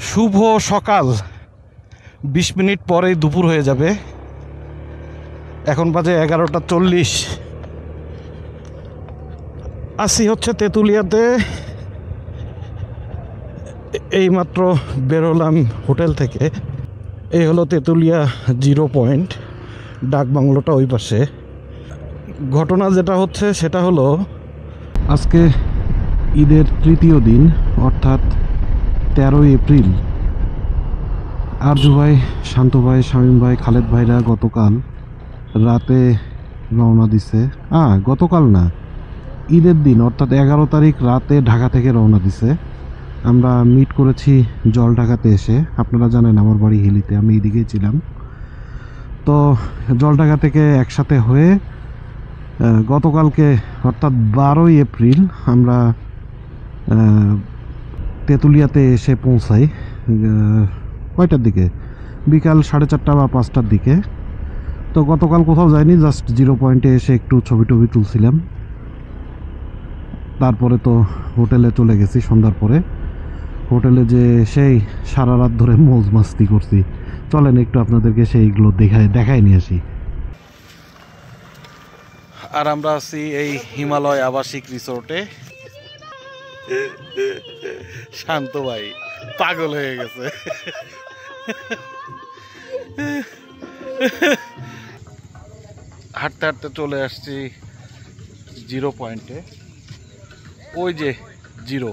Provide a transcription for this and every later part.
শুভ সকাল। 20 মিনিট পরেই দুপুর হয়ে যাবে। এখন বাজে 11:40। আসি হচ্ছে তেঁতুলিয়াতে। এইমাত্র বেরোলাম হোটেল থেকে। এই হলো তেঁতুলিয়া 0 পয়েন্ট, ডাক বাংলোটা ওই পাশে। ঘটনা যেটা হচ্ছে সেটা হলো আজকে ঈদের তৃতীয় দিন, অর্থাৎ 13 এপ্রিল। আরজু ভাই, শান্ত ভাই, শামীম ভাই, খালেদ ভাইরা গতকাল রাতে রওনা দিছে। গতকাল না, ঈদের দিন অর্থাৎ 11 তারিখ রাতে ঢাকা থেকে রওনা দিছে। আমরা মিট করেছি জলঢাকাতে এসে। আপনারা জানেন আমার বাড়ি হিলিতে, আমি এদিকেই ছিলাম। তো জলঢাকা থেকে একসাথে হয়ে গতকালকে অর্থাৎ 12 এপ্রিল আমরা তেঁতুলিয়াতে এসে পৌঁছাই। কয়টার দিকে? বিকাল 4:30 বা 5টার দিকে। তো গতকাল কোথাও যাইনি, জাস্ট 0 পয়েন্টে এসে একটু ছবি টবি তুলছিলাম। তারপরে তো হোটেলে চলে গেছি সন্ধ্যার পরে। হোটেলে যে সেই সারা রাত ধরে মৌজ মাস্তি করছি। চলেন একটু আপনাদেরকে সেইগুলো দেখাই নিয়ে আসি। আর আমরা আছি এই হিমালয় আবাসিক রিসোর্টে। শান্ত ভাই পাগল হয়ে গেছে। হাঁটতে হাঁটতে চলে আসছি 0 পয়েন্টে। ওই যে 0,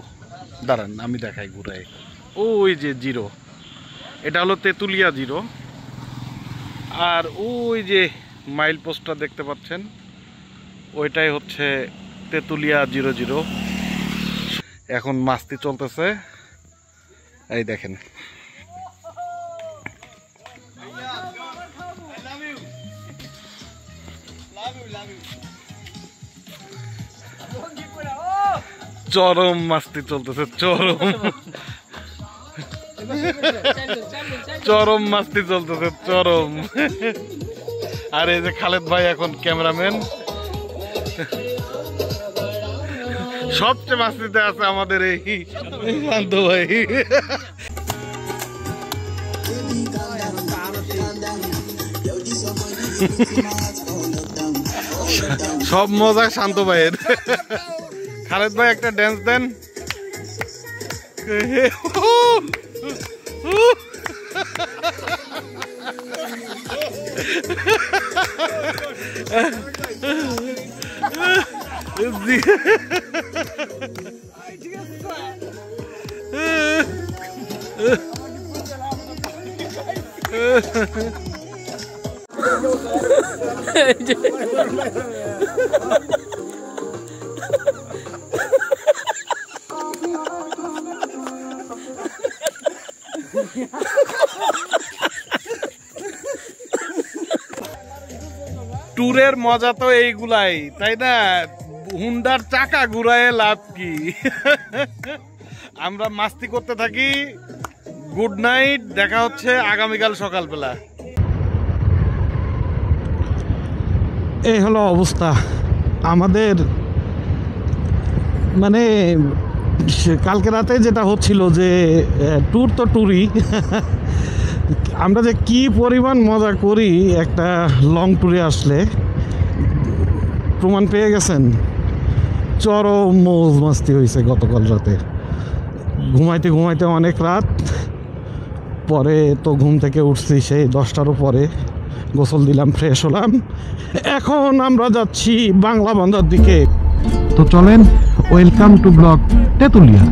দাঁড়ান আমি দেখাই ঘুরাই। ওই যে 0, এটা হলো তেঁতুলিয়া 0। আর ওই যে মাইল পোস্টটা দেখতে পাচ্ছেন, ওইটাই হচ্ছে তেঁতুলিয়া 00। এখন মাস্তি চলতেছে, এই দেখেন। চরম মাস্তি চলতেছে, চরম মাস্তি চলতেছে, চরম। আর এই যে খালেদ ভাই এখন ক্যামেরাম্যান। সবচেয়ে মাস্তিতে আছে আমাদের এই শান্ত ভাই। সব মজা শান্ত ভাইয়ের। খালেদ ভাই একটা ড্যান্স দেন। ট্যুরের মজা তো এইগুলাই, তাই না? হুন্ডার চাকা ঘুরায় লাভ কি? আমরা মাস্তি করতে থাকি। গুড নাইট, দেখা হচ্ছে আগামীকাল সকালবেলা। এই হলো অবস্থা আমাদের। মানে কালকে রাতে যেটা হচ্ছিল যে ট্যুর তো ট্যুরই, আমরা যে কি পরিমাণ মজা করি একটা লং ট্যুরে আসলে প্রমাণ পেয়ে গেছেন। চরম মৌজ মাস্তি হয়েছে গতকাল রাতে। ঘুমাইতে ঘুমাইতে অনেক রাত, পরে তো ঘুম থেকে উঠছি সেই 10টারও পরে। গোসল দিলাম, ফ্রেশ হলাম। এখন আমরা যাচ্ছি বাংলা বান্ধার দিকে। তো চলেন, ওয়েলকাম টু ব্লগ তেঁতুলিয়া।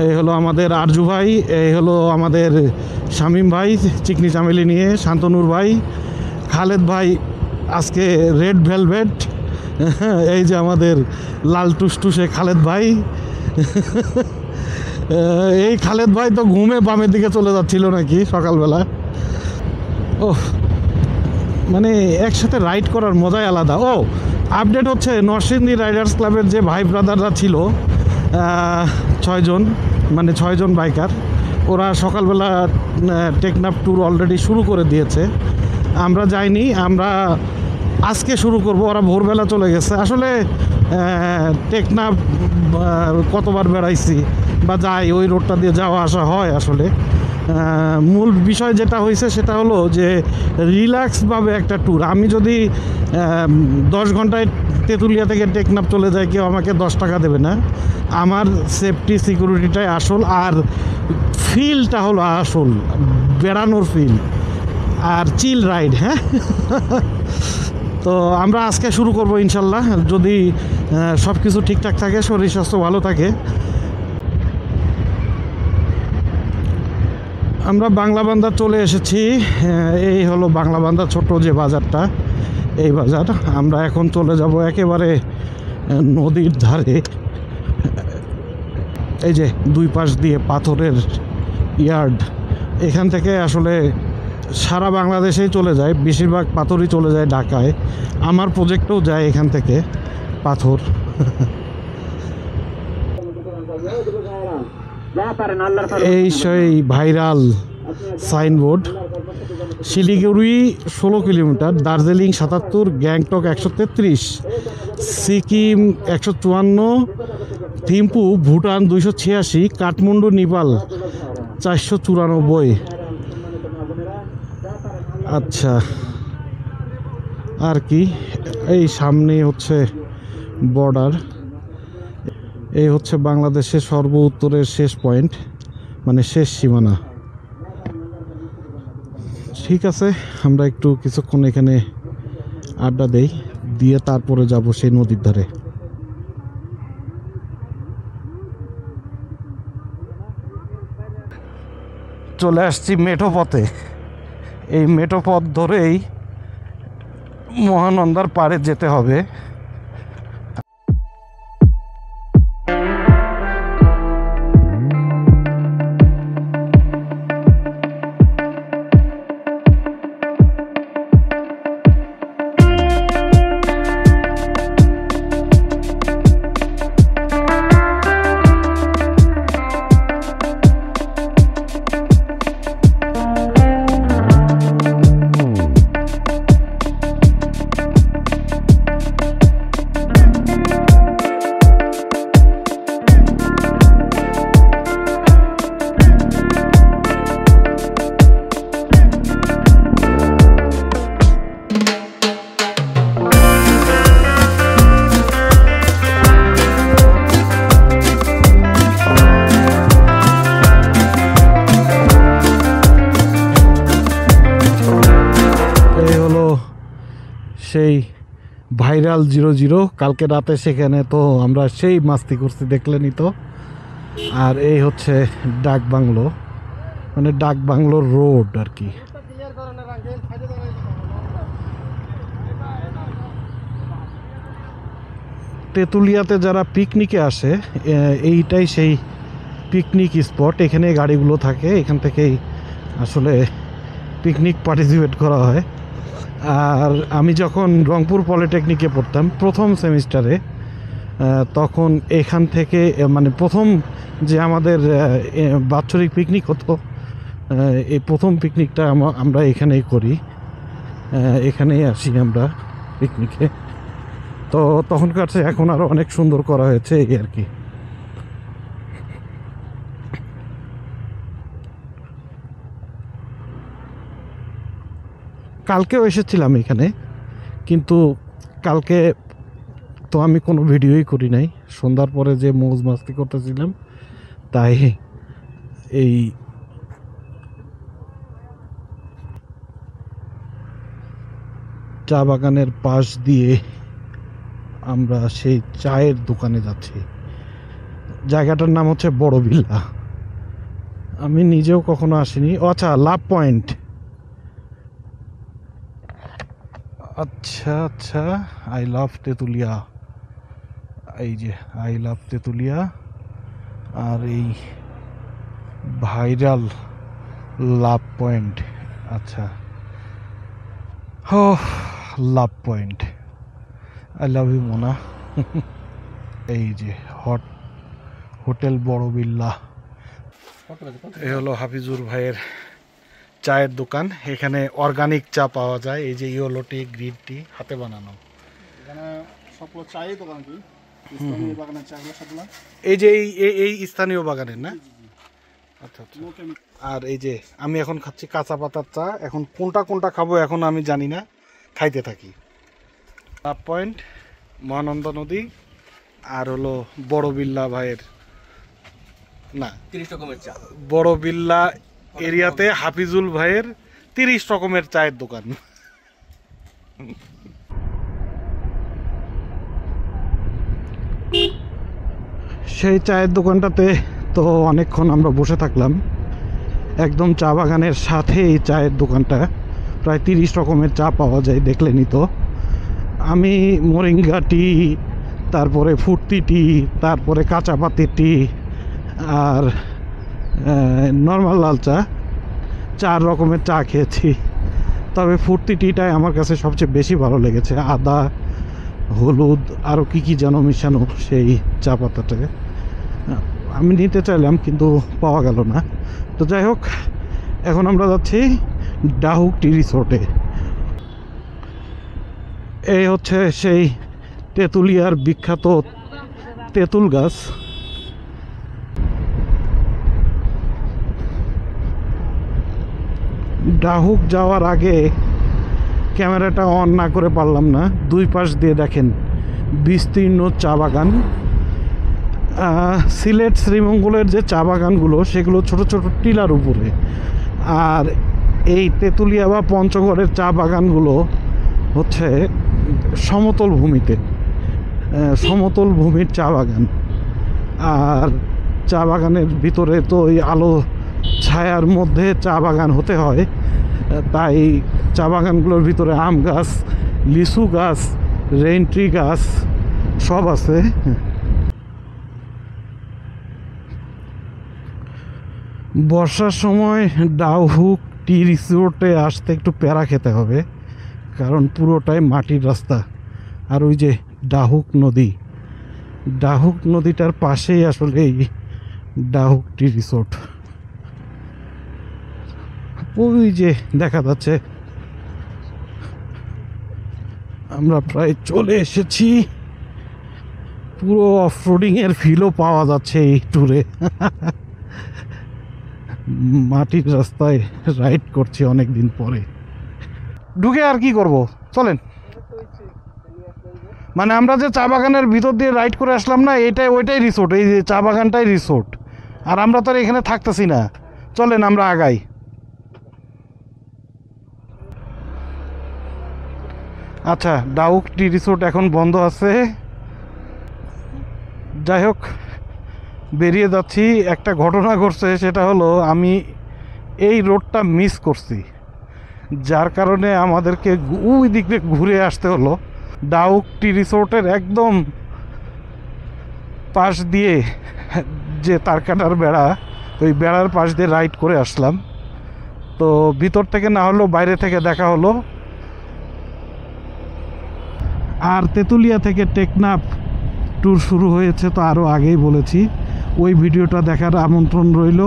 এই হলো আমাদের আরজু ভাই, এই হলো আমাদের শামীম ভাই চিকনি চামেলি নিয়ে, শান্তনুর ভাই, খালেদ ভাই আজকে রেড ভেলভেট, এই যে আমাদের লাল টুসটুসে খালেদ ভাই। এই খালেদ ভাই তো ঘুমে বামের দিকে চলে যাচ্ছিল নাকি সকালবেলা। ও মানে একসাথে রাইড করার মজাই আলাদা। ও আপডেট হচ্ছে, নরসিংদী রাইডার্স ক্লাবের যে ভাই ব্রাদাররা ছিল 6 জন বাইকার, ওরা সকালবেলা টেকনাফ ট্যুর অলরেডি শুরু করে দিয়েছে। আমরা যাইনি, আমরা আজকে শুরু করব। ওরা ভোরবেলা চলে গেছে। আসলে টেকনাফ কতবার বেড়াইছি বা যাই, ওই রোডটা দিয়ে যাওয়া আসা হয়। আসলে মূল বিষয় যেটা হয়েছে সেটা হলো যে রিল্যাক্সভাবে একটা ট্যুর। আমি যদি 10 ঘন্টায় তেঁতুলিয়া থেকে টেকনাফ চলে যাই, কেউ আমাকে 10 টাকা দেবে না। আমার সেফটি সিকিউরিটিটাই আসল, আর ফিলটা হলো আসল বেড়ানোর ফিল আর চিল রাইড। হ্যাঁ, তো আমরা আজকে শুরু করব ইনশাল্লাহ, যদি সব কিছু ঠিকঠাক থাকে, শরীর স্বাস্থ্য ভালো থাকে। আমরা বাংলা বান্দা চলে এসেছি। এই হলো বাংলা বান্দা ছোট যে বাজারটা, এই বাজার। আমরা এখন চলে যাব একেবারে নদীর ধারে। এই যে দুই পাশ দিয়ে পাথরের ইয়ার্ড, এখান থেকে আসলে সারা বাংলাদেশেই চলে যায়, বেশিরভাগ পাথরই চলে যায় ঢাকায়। আমার প্রজেক্টও যায় এখান থেকে পাথর। এই সেই viral signboard. Siliguri 16 kilometre, Darjeeling 77, Gangtok 133, Sikkim 154, Thimphu Bhutan 286, Kathmandu Nepal 494। আচ্ছা, আর কি, এই সামনে হচ্ছে বর্ডার। এই হচ্ছে বাংলাদেশের সর্ব উত্তরের শেষ পয়েন্ট, মানে শেষ সীমানা। ঠিক আছে, আমরা একটু কিছুক্ষণ এখানে আড্ডা দেই, দিয়ে তারপরে যাব সেই নদীর ধারে। চলে আসছি মেঠো পথে। এই মেঠো পথ ধরেই মহানন্দার পাড়ে যেতে হবে। সেই ভাইরাল 00। কালকে রাতে সেখানে তো আমরা সেই মাস্তি করছি, দেখলেনই তো। আর এই হচ্ছে ডাক বাংলো, মানে ডাক বাংলোর রোড আর কি। তেঁতুলিয়াতে যারা পিকনিকে আসে, এইটাই সেই পিকনিক স্পট। এখানে গাড়িগুলো থাকে, এখান থেকেই আসলে পিকনিক পার্টিসিপেট করা হয়। আর আমি যখন রংপুর পলিটেকনিকে পড়তাম প্রথম সেমিস্টারে, তখন এখান থেকে মানে প্রথম যে আমাদের বাৎসরিক পিকনিক হতো, এই প্রথম পিকনিকটা আমরা এখানেই করি, এখানেই আসি আমরা পিকনিকে। তো তখনকার চেয়ে এখন আরও অনেক সুন্দর করা হয়েছে এই আর কি। কালকেও এসেছিলাম এখানে, কিন্তু কালকে তো আমি কোনো ভিডিওই করি নাই। সন্ধ্যার পরে যে মৌজ মাস্তি করতেছিলাম, তাই এই চা বাগানের পাশ দিয়ে আমরা সেই চায়ের দোকানে যাচ্ছি। জায়গাটার নাম হচ্ছে বড় বিল্লা। আমি নিজেও কখনো আসিনি। আচ্ছা, লাভ পয়েন্ট। আচ্ছা আচ্ছা, আই লাভ তেঁতুলিয়া। এই যে আই লাভ তেঁতুলিয়া, আর এই ভাইরাল লাভ পয়েন্ট। আচ্ছা, ও love point, I love you Mona. এই যে হোটেল বড় বিল্লা। এই হলো হাফিজুর ভাইয়ের চায়ের দোকান। এখানে অর্গানিক চা পাওয়া যায়। এই যে ইয়েলো টি, গ্রিন টি, হাতে বানানো। এখানে সবগুলো চায়ের দোকান কি স্থানীয় বাগানের চাগুলো সবগুলো এই যে এই স্থানীয় বাগানের না? আচ্ছা আচ্ছা। আর এই যে আমি এখন খাচ্ছি কাঁচা পাতার চা। এখন কোনটা খাবো এখন আমি জানি না, খাইতে থাকি। লাভ পয়েন্ট, মহানন্দা নদী, আর হলো বড় বিল্লা ভাইয়ের, না 30 রকমের চা। বড় বিল্লা এরিয়াতে হাফিজুল ভাইয়ের 30 রকমের চায়ের দোকান। সেই চায়ের দোকানটাতে তো অনেকক্ষণ আমরা বসে থাকলাম। একদম চা বাগানের সাথে এই চায়ের দোকানটা, প্রায় 30 রকমের চা পাওয়া যায়, দেখলেনই তো। আমি মোরিঙ্গা টি, তারপরে ফুর্তি টি, তারপরে কাঁচা পাতির টি, আর নর্মাল লাল চা, 4 রকমের চা খেয়েছি। তবে ফুর্তি টিটাই আমার কাছে সবচেয়ে বেশি ভালো লেগেছে। আদা, হলুদ, আরও কী যেন মিশানো সেই চা পাতাটাকে। আমি নিতে চাইলাম কিন্তু পাওয়া গেল না। তো যাই হোক, এখন আমরা যাচ্ছি ডাহুক টি রিসোর্টে। এই হচ্ছে সেই তেঁতুলিয়ার বিখ্যাত তেঁতুল গাছ। ডাহুক যাওয়ার আগে ক্যামেরাটা অন না করে পারলাম না। দুই পাশ দিয়ে দেখেন বিস্তীর্ণ চা বাগান। সিলেট শ্রীমঙ্গলের যে চা বাগানগুলো সেগুলো ছোট ছোট টিলার উপরে, আর এই তেঁতুলিয়া বা পঞ্চগড়ের চা বাগানগুলো হচ্ছে সমতল ভূমিতে, সমতল ভূমির চা বাগান। আর চা বাগানের ভিতরে তো ওই আলো ছায়ার মধ্যে চা বাগান হতে হয়, তাই চা বাগানগুলোর ভিতরে আম গাছ, লিচু গাছ, রেইন ট্রি গাছ সব আছে। বর্ষার সময় ডাহুক টি রিসোর্টে আসতে একটু প্যারা খেতে হবে, কারণ পুরোটাই মাটির রাস্তা। আর ওই যে ডাহুক নদী, ডাহুক নদীটার পাশেই আসলে এই ডাহুক টি রিসোর্ট। ওই যে দেখা যাচ্ছে, আমরা প্রায় চলে এসেছি। পুরো অফরোডিং এর ফিলও পাওয়া যাচ্ছে এই ট্যুরে। মাটির রাস্তায় রাইড করছি অনেক দিন পরে। ঢুকে আর কি করব, চলেন। মানে আমরা যে চা বাগানের ভিতর দিয়ে রাইড করে আসলাম না, ওইটাই রিসোর্ট। এই যে চা বাগানটাই রিসোর্ট, আর আমরা তো আর এখানে থাকতেছি না। চলেন আমরা আগাই। আচ্ছা, ডাহুক টি রিসোর্ট এখন বন্ধ আছে। যাই হোক, বেরিয়ে যাচ্ছি। একটা ঘটনা ঘটছে, সেটা হলো আমি এই রোডটা মিস করছি, যার কারণে আমাদেরকে ওই দিক দিয়ে ঘুরে আসতে হলো। ডাহুক টি রিসোর্টের একদম পাশ দিয়ে যে তারকাটার বেড়া, ওই বেড়ার পাশ দিয়ে রাইড করে আসলাম। তো ভিতর থেকে না হলেও বাইরে থেকে দেখা হলো। আর তেঁতুলিয়া থেকে টেকনাফ ট্যুর শুরু হয়েছে তো আরও আগেই বলেছি, ওই ভিডিওটা দেখার আমন্ত্রণ রইল।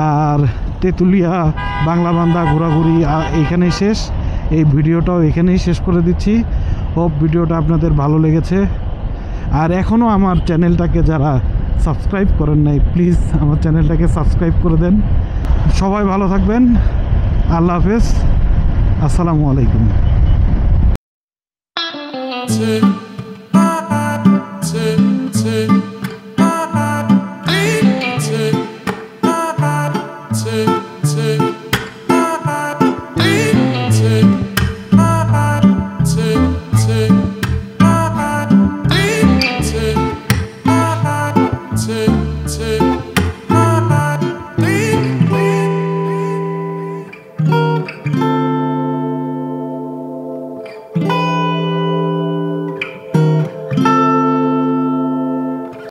আর তেঁতুলিয়া বাংলাবান্ধা ঘোরাঘুরি এইখানেই শেষ। এই ভিডিওটাও এখানেই শেষ করে দিচ্ছি। হোপ ভিডিওটা আপনাদের ভালো লেগেছে। আর এখনও আমার চ্যানেলটাকে যারা সাবস্ক্রাইব করেন নাই, প্লিজ আমার চ্যানেলটাকে সাবস্ক্রাইব করে দেন। সবাই ভালো থাকবেন। আল্লাহ হাফেজ, আসসালামু আলাইকুম। Take take